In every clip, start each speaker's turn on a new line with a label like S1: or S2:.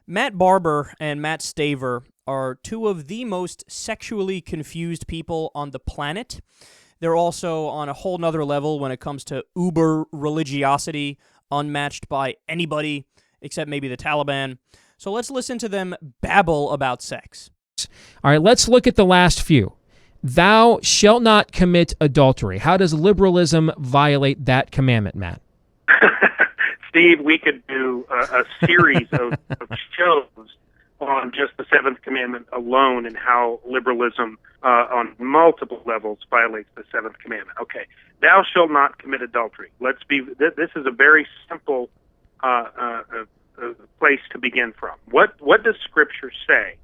S1: Matt Barber and Matt Staver are two of the most sexually confused people on the planet. They're also on a whole nother level when it comes to uber religiosity, unmatched by anybody except maybe the Taliban. So let's listen to them babble about sex.
S2: All right, let's look at the last few. Thou shalt not commit adultery. How does liberalism violate that commandment, Matt?
S3: Steve, we could do a series of shows on just the seventh commandment alone and how liberalism on multiple levels violates the seventh commandment. Okay, thou shalt not commit adultery. This is a very simple place to begin from. What does Scripture say?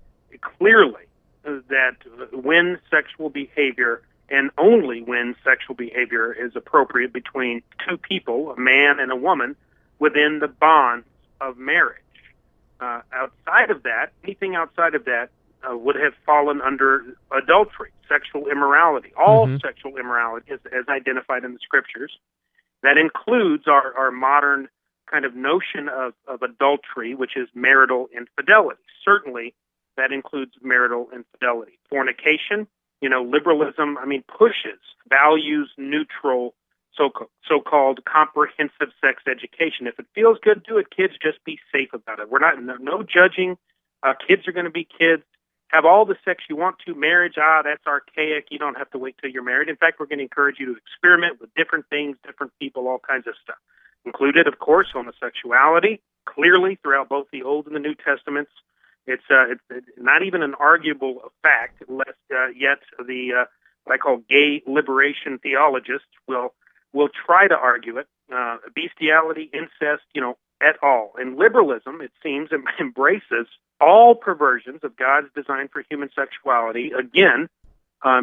S3: Clearly, that when sexual behavior, and only when sexual behavior is appropriate between two people, a man and a woman, within the bonds of marriage. Outside of that, anything outside of that would have fallen under adultery, sexual immorality. All sexual immorality is as identified in the Scriptures. That includes our modern kind of notion of adultery, which is marital infidelity. Certainly, that includes marital infidelity. Fornication, liberalism, pushes values-neutral so-called comprehensive sex education. If it feels good, do it, kids. Just be safe about it. We're no judging. Kids are going to be kids. Have all the sex you want to. Marriage, that's archaic. You don't have to wait till you're married. In fact, we're going to encourage you to experiment with different things, different people, all kinds of stuff. Included, of course, homosexuality, clearly throughout both the Old and the New Testaments. It's not even an arguable fact, lest yet the what I call gay liberation theologists will try to argue it. Bestiality, incest, et al. And liberalism, it seems, embraces all perversions of God's design for human sexuality, again,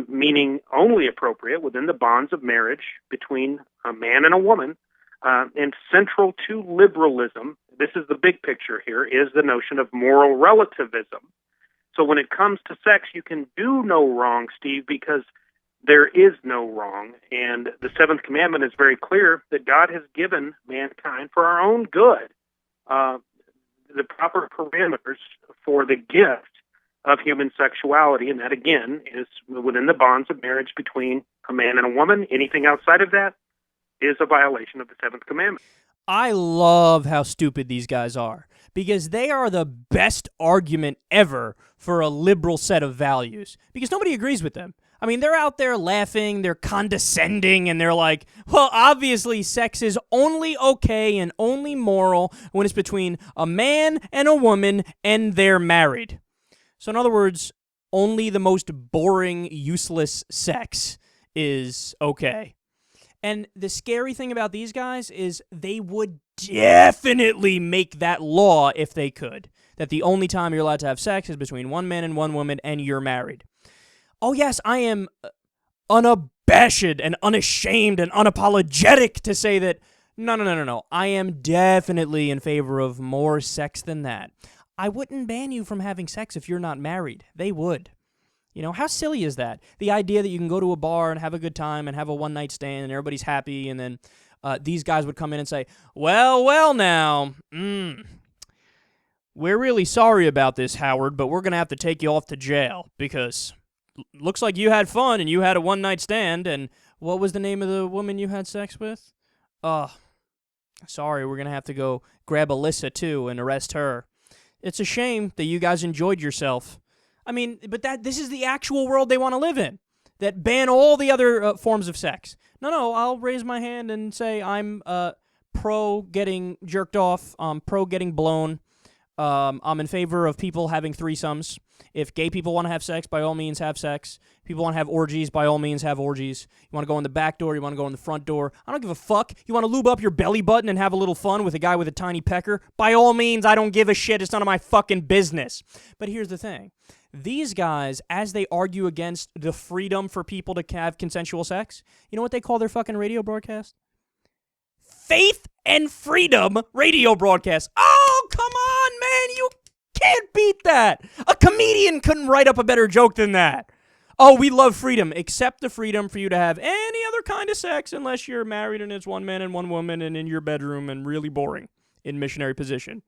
S3: meaning only appropriate within the bonds of marriage between a man and a woman. And central to liberalism, this is the big picture here, is the notion of moral relativism. So when it comes to sex, you can do no wrong, Steve, because there is no wrong. And the seventh commandment is very clear that God has given mankind for our own good the proper parameters for the gift of human sexuality. And that, again, is within the bonds of marriage between a man and a woman. Anything outside of that is a violation of the seventh commandment.
S1: I love how stupid these guys are, because they are the best argument ever for a liberal set of values, because nobody agrees with them. They're out there laughing, they're condescending, and they're like, well, obviously sex is only okay and only moral when it's between a man and a woman and they're married. So in other words, only the most boring, useless sex is okay. And the scary thing about these guys is they would definitely make that law if they could, that the only time you're allowed to have sex is between one man and one woman and you're married. Oh yes, I am unabashed and unashamed and unapologetic to say that, no. I am definitely in favor of more sex than that. I wouldn't ban you from having sex if you're not married. They would. How silly is that? The idea that you can go to a bar and have a good time and have a one-night stand and everybody's happy, and then these guys would come in and say, well now, we're really sorry about this, Howard, but we're going to have to take you off to jail because looks like you had fun and you had a one-night stand, and what was the name of the woman you had sex with? Sorry, we're going to have to go grab Alyssa, too, and arrest her. It's a shame that you guys enjoyed yourself. But this is the actual world they want to live in, that ban all the other forms of sex. No, I'll raise my hand and say I'm pro getting jerked off, pro getting blown. I'm in favor of people having threesomes. If gay people want to have sex, by all means have sex. People want to have orgies, by all means have orgies. You want to go in the back door, you want to go in the front door. I don't give a fuck. You want to lube up your belly button and have a little fun with a guy with a tiny pecker? By all means, I don't give a shit. It's none of my fucking business. But here's the thing. These guys, as they argue against the freedom for people to have consensual sex, you know what they call their fucking radio broadcast? Faith and Freedom radio broadcast. Oh, come on, man. You can't beat that. A comedian couldn't write up a better joke than that. Oh, we love freedom, except the freedom for you to have any other kind of sex unless you're married and it's one man and one woman and in your bedroom and really boring in missionary position.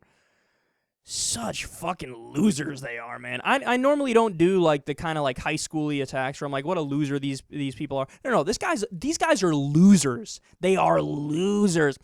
S1: Such fucking losers they are, man. I normally don't do like the kind of like high schooly attacks where I'm like, what a loser these people are. No, these guys are losers. They are losers.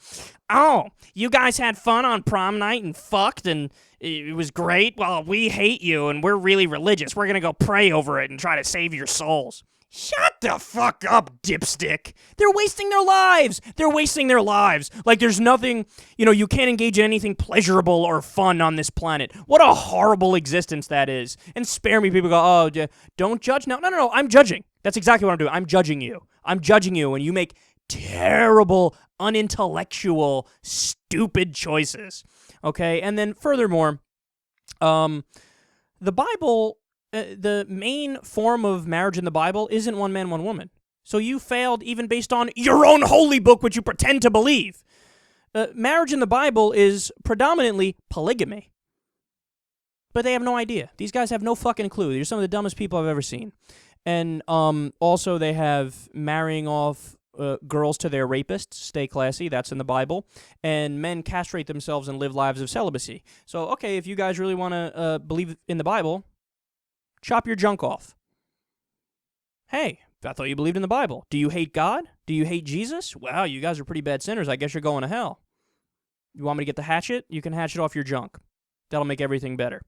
S1: Oh, you guys had fun on prom night and fucked and it was great. Well, we hate you and we're really religious. We're gonna go pray over it and try to save your souls. Shut the fuck up, dipstick. They're wasting their lives. They're wasting their lives. Like there's nothing, you can't engage in anything pleasurable or fun on this planet. What a horrible existence that is. And spare me, people go, oh, don't judge. No, I'm judging. That's exactly what I'm doing. I'm judging you. I'm judging you when you make terrible, unintellectual, stupid choices. Okay? And then furthermore, the Bible... the main form of marriage in the Bible isn't one man, one woman. So you failed even based on your own holy book, which you pretend to believe. Marriage in the Bible is predominantly polygamy. But they have no idea. These guys have no fucking clue. They're some of the dumbest people I've ever seen. And also they have marrying off girls to their rapists. Stay classy. That's in the Bible. And men castrate themselves and live lives of celibacy. So, okay, if you guys really want to believe in the Bible... chop your junk off. Hey, I thought you believed in the Bible. Do you hate God? Do you hate Jesus? Wow, you guys are pretty bad sinners. I guess you're going to hell. You want me to get the hatchet? You can hatchet off your junk. That'll make everything better.